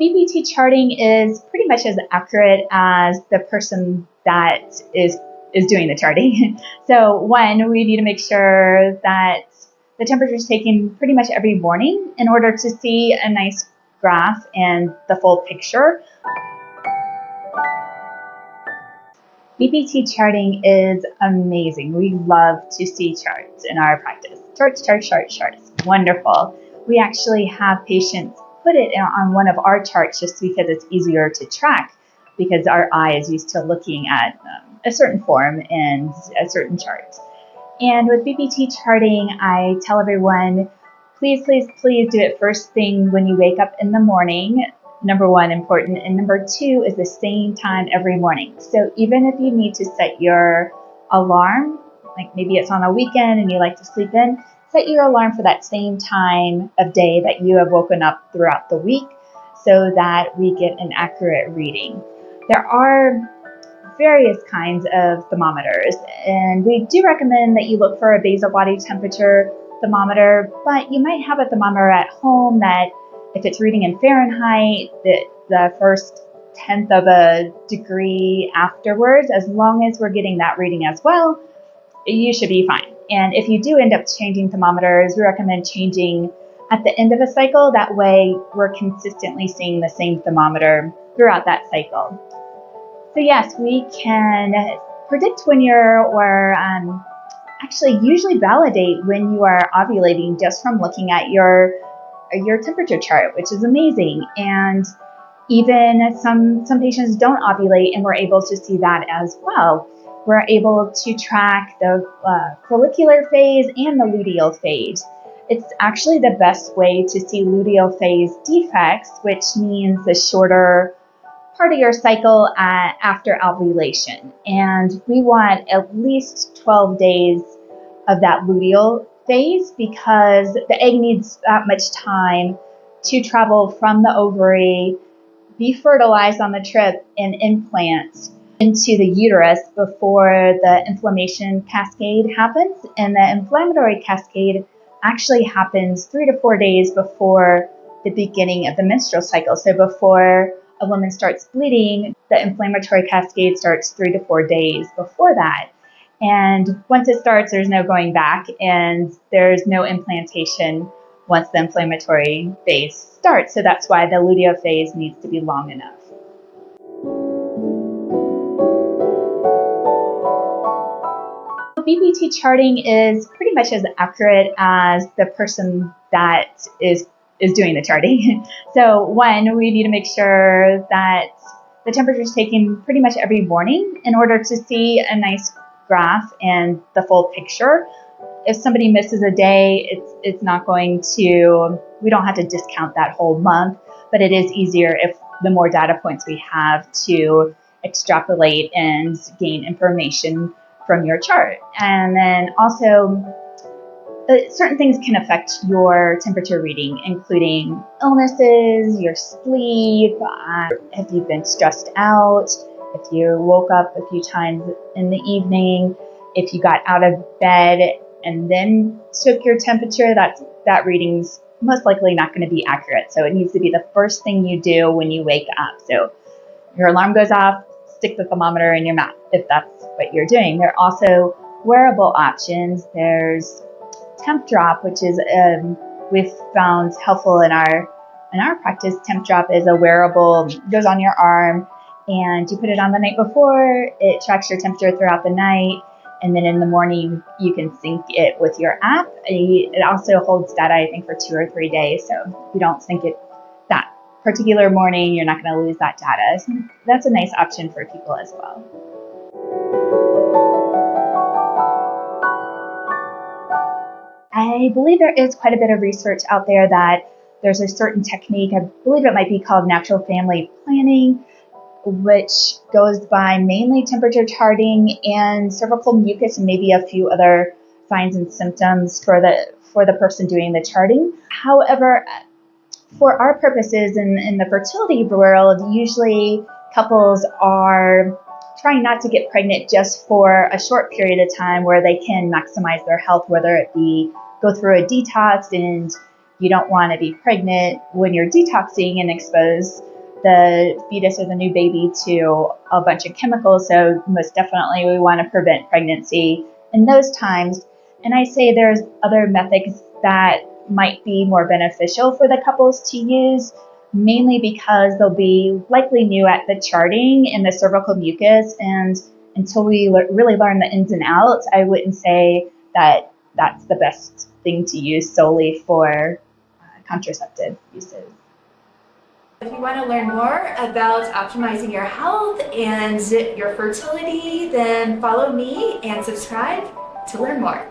BBT charting is pretty much as accurate as the person that is doing the charting. So one, we need to make sure that the temperature is taken pretty much every morning in order to see a nice graph and the full picture. BBT charting is amazing. We love to see charts in our practice. Charts. Wonderful. We actually have patients put it on one of our charts just because it's easier to track, because our eye is used to looking at a certain form and a certain chart. And with BBT charting, I tell everyone, please do it first thing when you wake up in the morning. Number one, important. And number two is the same time every morning. So even if you need to set your alarm, like maybe it's on a weekend and you like to sleep in, set your alarm for that same time of day that you have woken up throughout the week so that we get an accurate reading. There are various kinds of thermometers, and we do recommend that you look for a basal body temperature thermometer, but you might have a thermometer at home that if it's reading in Fahrenheit, the first tenth of a degree afterwards, as long as we're getting that reading as well, you should be fine. And if you do end up changing thermometers, we recommend changing at the end of a cycle. That way we're consistently seeing the same thermometer throughout that cycle. So yes, we can predict when or actually usually validate when you are ovulating just from looking at your temperature chart, which is amazing. And even some patients don't ovulate, and we're able to see that as well. We're able to track the follicular phase and the luteal phase. It's actually the best way to see luteal phase defects, which means the shorter part of your cycle after ovulation. And we want at least 12 days of that luteal phase, because the egg needs that much time to travel from the ovary, be fertilized on the trip, and implant into the uterus before the inflammation cascade happens. And the inflammatory cascade actually happens 3 to 4 days before the beginning of the menstrual cycle. So before a woman starts bleeding, the inflammatory cascade starts 3 to 4 days before that. And once it starts, there's no going back, and there's no implantation once the inflammatory phase starts. So that's why the luteal phase needs to be long enough. BBT charting is pretty much as accurate as the person that is doing the charting. So one, we need to make sure that the temperature is taken pretty much every morning in order to see a nice graph and the full picture. If somebody misses a day, it's not going to, we don't have to discount that whole month, but it is easier if the more data points we have to extrapolate and gain information from your chart. And then also, certain things can affect your temperature reading, including illnesses, your sleep, if you've been stressed out, if you woke up a few times in the evening, if you got out of bed and then took your temperature, that reading's most likely not going to be accurate. So it needs to be the first thing you do when you wake up. So your alarm goes off, stick the thermometer in your mouth if that's what you're doing. There are also wearable options. There's temp drop, which is we've found helpful in our practice. Temp drop is a wearable, goes on your arm, and you put it on the night before. It tracks your temperature throughout the night, and then in the morning you can sync it with your app. It also holds data, I think, for 2 or 3 days. So if you don't sync it that particular morning, you're not going to lose that data. So that's a nice option for people as well. I believe there is quite a bit of research out there that there's a certain technique, I believe it might be called natural family planning, which goes by mainly temperature charting and cervical mucus and maybe a few other signs and symptoms for the person doing the charting. However, for our purposes in the fertility world, usually couples are trying not to get pregnant just for a short period of time where they can maximize their health, whether it be go through a detox, and you don't want to be pregnant when you're detoxing and expose the fetus or the new baby to a bunch of chemicals. So most definitely we want to prevent pregnancy in those times. And I say there's other methods that might be more beneficial for the couples to use, mainly because they'll be likely new at the charting in the cervical mucus. And until we really learn the ins and outs, I wouldn't say that that's the best thing to use solely for contraceptive uses. If you want to learn more about optimizing your health and your fertility, then follow me and subscribe to learn more.